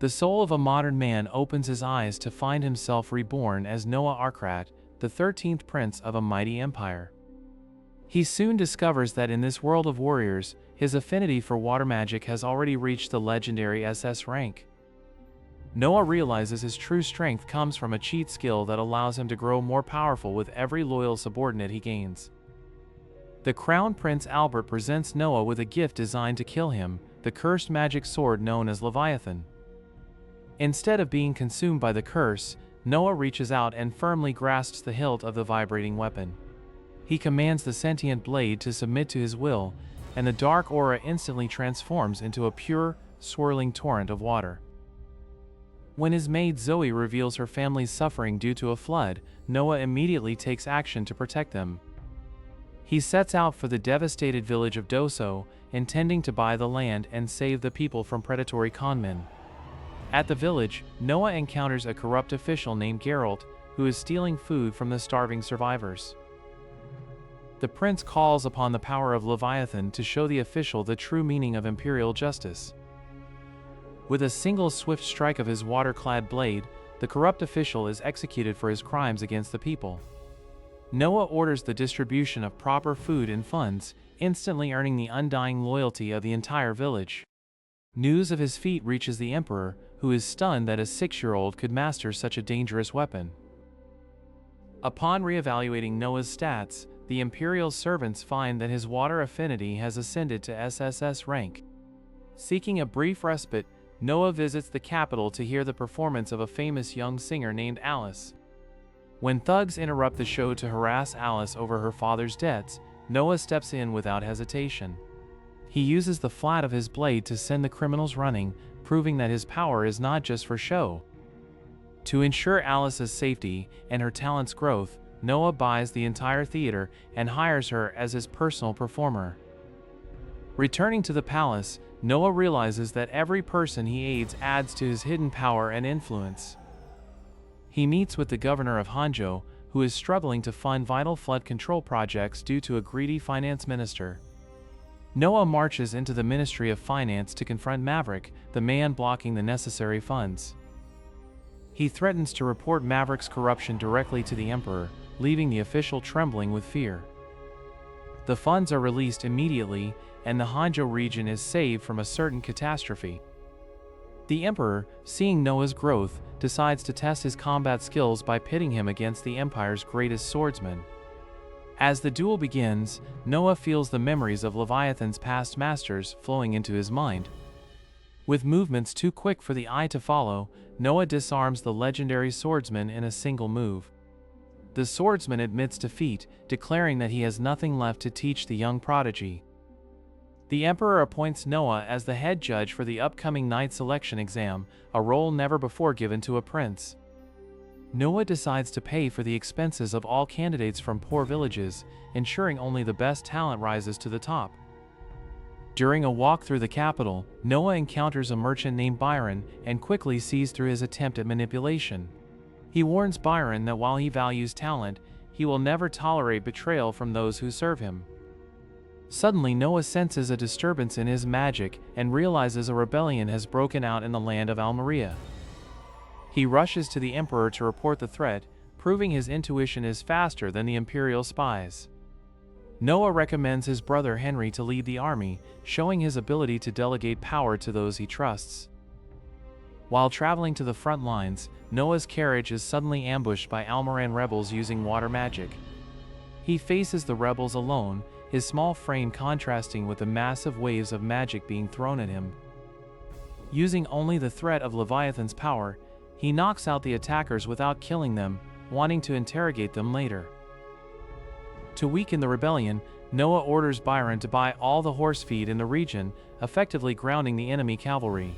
The soul of a modern man opens his eyes to find himself reborn as Noah Arcrat, the 13th prince of a mighty empire. He soon discovers that in this world of warriors, his affinity for water magic has already reached the legendary SS rank. Noah realizes his true strength comes from a cheat skill that allows him to grow more powerful with every loyal subordinate he gains. The Crown Prince Albert presents Noah with a gift designed to kill him, the cursed magic sword known as Leviathan. Instead of being consumed by the curse, Noah reaches out and firmly grasps the hilt of the vibrating weapon. He commands the sentient blade to submit to his will, and the dark aura instantly transforms into a pure, swirling torrent of water. When his maid Zoe reveals her family's suffering due to a flood, Noah immediately takes action to protect them. He sets out for the devastated village of Doso, intending to buy the land and save the people from predatory conmen. At the village, Noah encounters a corrupt official named Geralt, who is stealing food from the starving survivors. The prince calls upon the power of Leviathan to show the official the true meaning of imperial justice. With a single swift strike of his water-clad blade, the corrupt official is executed for his crimes against the people. Noah orders the distribution of proper food and funds, instantly earning the undying loyalty of the entire village. News of his feat reaches the emperor, who is stunned that a 6-year-old could master such a dangerous weapon. Upon reevaluating Noah's stats, the imperial servants find that his water affinity has ascended to SSS rank. Seeking a brief respite, Noah visits the capital to hear the performance of a famous young singer named Alice. When thugs interrupt the show to harass Alice over her father's debts, Noah steps in without hesitation. He uses the flat of his blade to send the criminals running, proving that his power is not just for show. To ensure Alice's safety and her talent's growth, Noah buys the entire theater and hires her as his personal performer. Returning to the palace, Noah realizes that every person he aids adds to his hidden power and influence. He meets with the governor of Hanzhou, who is struggling to fund vital flood control projects due to a greedy finance minister. Noah marches into the Ministry of Finance to confront Maverick, the man blocking the necessary funds. He threatens to report Maverick's corruption directly to the emperor, leaving the official trembling with fear. The funds are released immediately, and the Hanzhou region is saved from a certain catastrophe. The emperor, seeing Noah's growth, decides to test his combat skills by pitting him against the empire's greatest swordsman. As the duel begins, Noah feels the memories of Leviathan's past masters flowing into his mind. With movements too quick for the eye to follow, Noah disarms the legendary swordsman in a single move. The swordsman admits defeat, declaring that he has nothing left to teach the young prodigy. The emperor appoints Noah as the head judge for the upcoming knight selection exam, a role never before given to a prince. Noah decides to pay for the expenses of all candidates from poor villages, ensuring only the best talent rises to the top. During a walk through the capital, Noah encounters a merchant named Byron and quickly sees through his attempt at manipulation. He warns Byron that while he values talent, he will never tolerate betrayal from those who serve him. Suddenly, Noah senses a disturbance in his magic and realizes a rebellion has broken out in the land of Almeria. He rushes to the emperor to report the threat, proving his intuition is faster than the imperial spies. Noah recommends his brother Henry to lead the army, showing his ability to delegate power to those he trusts. While traveling to the front lines, Noah's carriage is suddenly ambushed by Almoran rebels using water magic. He faces the rebels alone, his small frame contrasting with the massive waves of magic being thrown at him. Using only the threat of Leviathan's power, he knocks out the attackers without killing them, wanting to interrogate them later. To weaken the rebellion, Noah orders Byron to buy all the horse feed in the region, effectively grounding the enemy cavalry.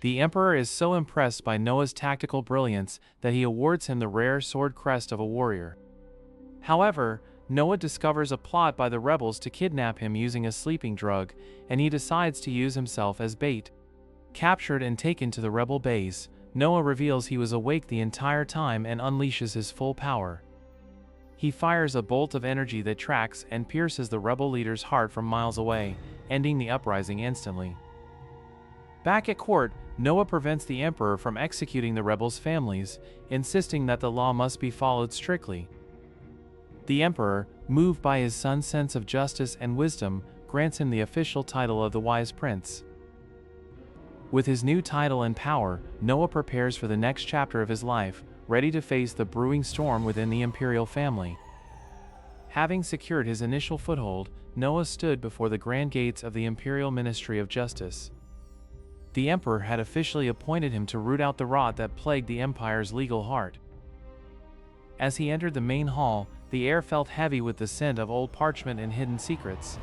The emperor is so impressed by Noah's tactical brilliance that he awards him the rare sword crest of a warrior. However, Noah discovers a plot by the rebels to kidnap him using a sleeping drug, and he decides to use himself as bait. Captured and taken to the rebel base, Noah reveals he was awake the entire time and unleashes his full power. He fires a bolt of energy that tracks and pierces the rebel leader's heart from miles away, ending the uprising instantly. Back at court, Noah prevents the emperor from executing the rebels' families, insisting that the law must be followed strictly. The emperor, moved by his son's sense of justice and wisdom, grants him the official title of the Wise Prince. With his new title and power, Noah prepares for the next chapter of his life, ready to face the brewing storm within the imperial family. Having secured his initial foothold, Noah stood before the grand gates of the Imperial Ministry of Justice. The emperor had officially appointed him to root out the rot that plagued the empire's legal heart. As he entered the main hall, the air felt heavy with the scent of old parchment and hidden secrets.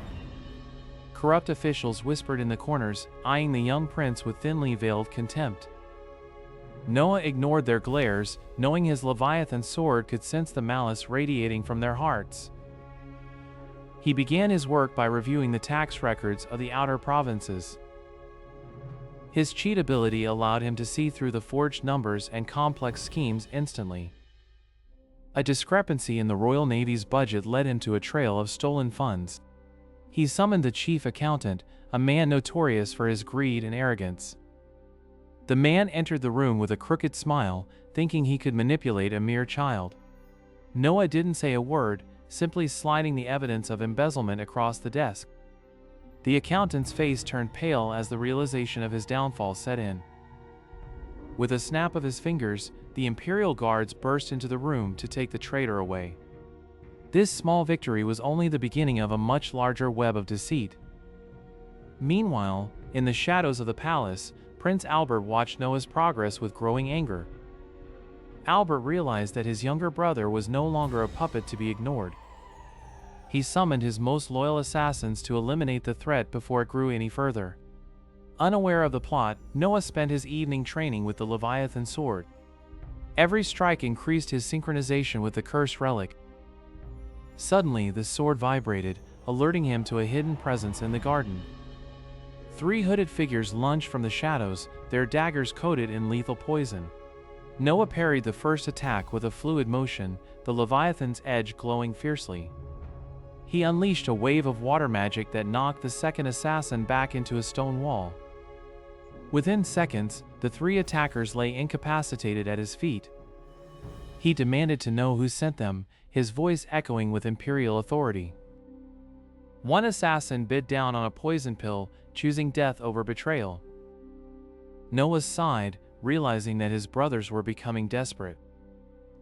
Corrupt officials whispered in the corners, eyeing the young prince with thinly veiled contempt. Noah ignored their glares, knowing his Leviathan sword could sense the malice radiating from their hearts. He began his work by reviewing the tax records of the outer provinces. His cheat ability allowed him to see through the forged numbers and complex schemes instantly. A discrepancy in the Royal Navy's budget led him to a trail of stolen funds. He summoned the chief accountant, a man notorious for his greed and arrogance. The man entered the room with a crooked smile, thinking he could manipulate a mere child. Noah didn't say a word, simply sliding the evidence of embezzlement across the desk. The accountant's face turned pale as the realization of his downfall set in. With a snap of his fingers, the Imperial guards burst into the room to take the traitor away. This small victory was only the beginning of a much larger web of deceit. Meanwhile, in the shadows of the palace, Prince Albert watched Noah's progress with growing anger. Albert realized that his younger brother was no longer a puppet to be ignored. He summoned his most loyal assassins to eliminate the threat before it grew any further. Unaware of the plot, Noah spent his evening training with the Leviathan sword. Every strike increased his synchronization with the cursed relic. Suddenly, the sword vibrated, alerting him to a hidden presence in the garden. 3 hooded figures lunged from the shadows, their daggers coated in lethal poison. Noah parried the first attack with a fluid motion, the Leviathan's edge glowing fiercely. He unleashed a wave of water magic that knocked the second assassin back into a stone wall. Within seconds, the 3 attackers lay incapacitated at his feet. He demanded to know who sent them, his voice echoing with imperial authority. One assassin bit down on a poison pill, choosing death over betrayal. Noah sighed, realizing that his brothers were becoming desperate.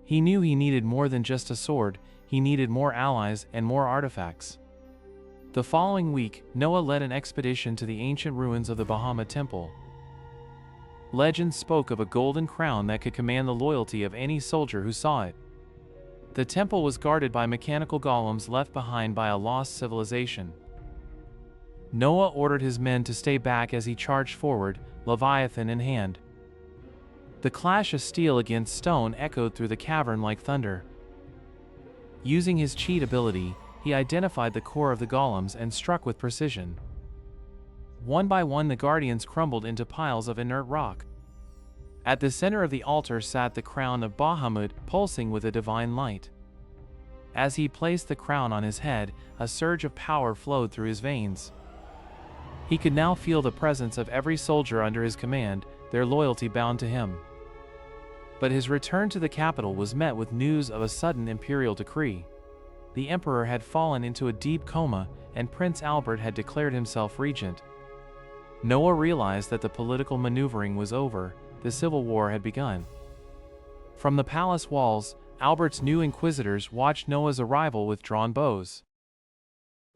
He knew he needed more than just a sword, he needed more allies and more artifacts. The following week, Noah led an expedition to the ancient ruins of the Bahama Temple. Legends spoke of a golden crown that could command the loyalty of any soldier who saw it. The temple was guarded by mechanical golems left behind by a lost civilization. Noah ordered his men to stay back as he charged forward, Leviathan in hand. The clash of steel against stone echoed through the cavern like thunder. Using his cheat ability, he identified the core of the golems and struck with precision. One by one, the guardians crumbled into piles of inert rock. At the center of the altar sat the crown of Bahamut, pulsing with a divine light. As he placed the crown on his head, a surge of power flowed through his veins. He could now feel the presence of every soldier under his command, their loyalty bound to him. But his return to the capital was met with news of a sudden imperial decree. The emperor had fallen into a deep coma, and Prince Albert had declared himself regent. Noah realized that the political maneuvering was over, the civil war had begun. From the palace walls, Albert's new inquisitors watched Noah's arrival with drawn bows.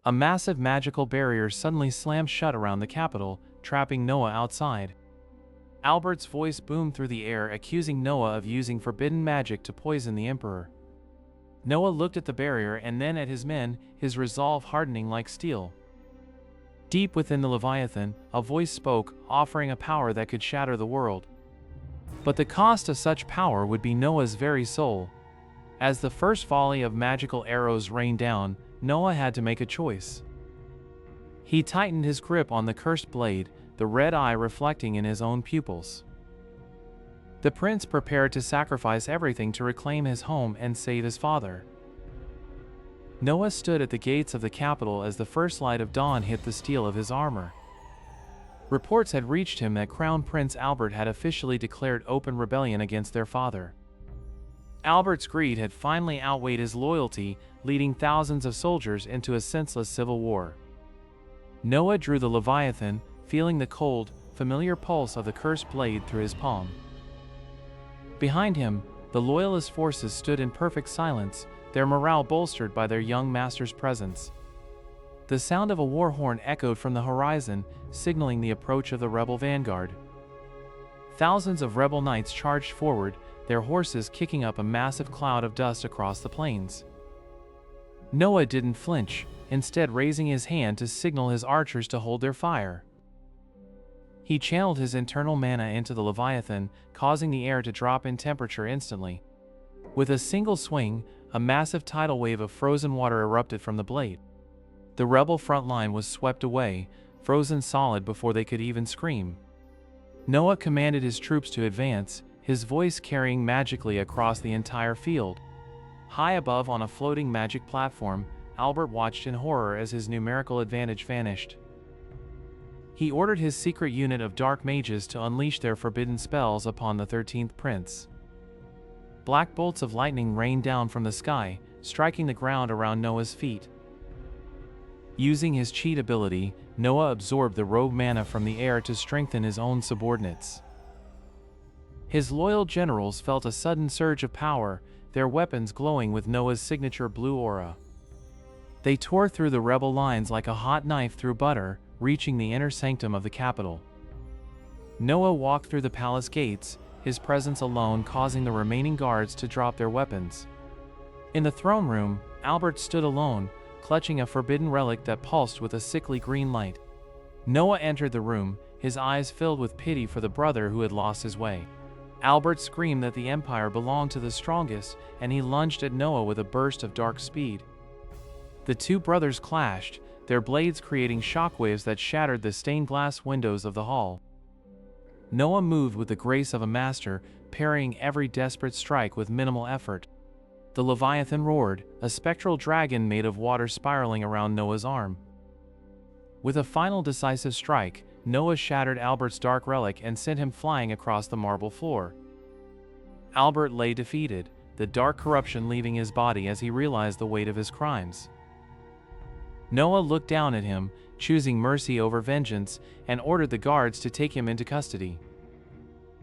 A massive magical barrier suddenly slammed shut around the capital, trapping Noah outside. Albert's voice boomed through the air, accusing Noah of using forbidden magic to poison the emperor. Noah looked at the barrier and then at his men, his resolve hardening like steel. Deep within the Leviathan, a voice spoke, offering a power that could shatter the world. But the cost of such power would be Noah's very soul. As the first volley of magical arrows rained down, Noah had to make a choice. He tightened his grip on the cursed blade, the red eye reflecting in his own pupils. The prince prepared to sacrifice everything to reclaim his home and save his father. Noah stood at the gates of the capital as the first light of dawn hit the steel of his armor. Reports had reached him that Crown Prince Albert had officially declared open rebellion against their father. Albert's greed had finally outweighed his loyalty, leading thousands of soldiers into a senseless civil war. Noah drew the Leviathan, feeling the cold, familiar pulse of the cursed blade through his palm. Behind him, the loyalist forces stood in perfect silence, their morale bolstered by their young master's presence. The sound of a war horn echoed from the horizon, signaling the approach of the rebel vanguard. Thousands of rebel knights charged forward, their horses kicking up a massive cloud of dust across the plains. Noah didn't flinch, instead raising his hand to signal his archers to hold their fire. He channeled his internal mana into the Leviathan, causing the air to drop in temperature instantly. With a single swing, a massive tidal wave of frozen water erupted from the blade. The rebel front line was swept away, frozen solid before they could even scream. Noah commanded his troops to advance, his voice carrying magically across the entire field. High above on a floating magic platform, Albert watched in horror as his numerical advantage vanished. He ordered his secret unit of dark mages to unleash their forbidden spells upon the 13th prince. Black bolts of lightning rained down from the sky, striking the ground around Noah's feet. Using his cheat ability, Noah absorbed the rogue mana from the air to strengthen his own subordinates. His loyal generals felt a sudden surge of power, their weapons glowing with Noah's signature blue aura. They tore through the rebel lines like a hot knife through butter, reaching the inner sanctum of the capital. Noah walked through the palace gates, his presence alone causing the remaining guards to drop their weapons. In the throne room, Albert stood alone, clutching a forbidden relic that pulsed with a sickly green light. Noah entered the room, his eyes filled with pity for the brother who had lost his way. Albert screamed that the Empire belonged to the strongest, and he lunged at Noah with a burst of dark speed. The two brothers clashed, their blades creating shockwaves that shattered the stained glass windows of the hall. Noah moved with the grace of a master, parrying every desperate strike with minimal effort. The Leviathan roared, a spectral dragon made of water spiraling around Noah's arm. With a final decisive strike, Noah shattered Albert's dark relic and sent him flying across the marble floor. Albert lay defeated, the dark corruption leaving his body as he realized the weight of his crimes. Noah looked down at him, choosing mercy over vengeance, and ordered the guards to take him into custody.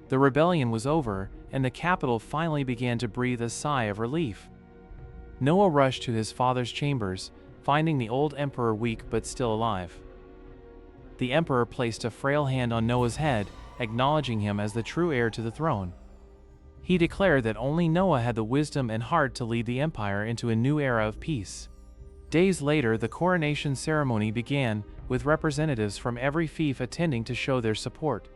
The rebellion was over, and the capital finally began to breathe a sigh of relief. Noah rushed to his father's chambers, finding the old emperor weak but still alive. The emperor placed a frail hand on Noah's head, acknowledging him as the true heir to the throne. He declared that only Noah had the wisdom and heart to lead the empire into a new era of peace. Days later, the coronation ceremony began, with representatives from every fief attending to show their support.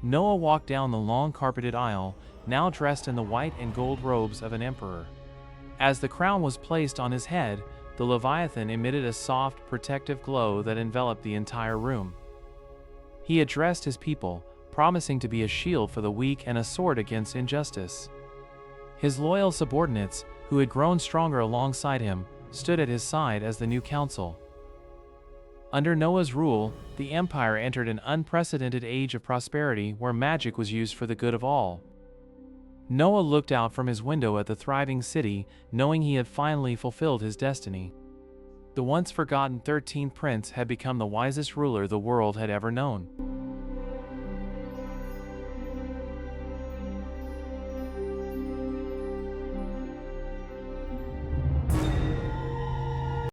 Noah walked down the long carpeted aisle, now dressed in the white and gold robes of an emperor. As the crown was placed on his head, the Leviathan emitted a soft, protective glow that enveloped the entire room. He addressed his people, promising to be a shield for the weak and a sword against injustice. His loyal subordinates, who had grown stronger alongside him, stood at his side as the new council. Under Noah's rule, the empire entered an unprecedented age of prosperity where magic was used for the good of all. Noah looked out from his window at the thriving city, knowing he had finally fulfilled his destiny. The once forgotten 13th prince had become the wisest ruler the world had ever known.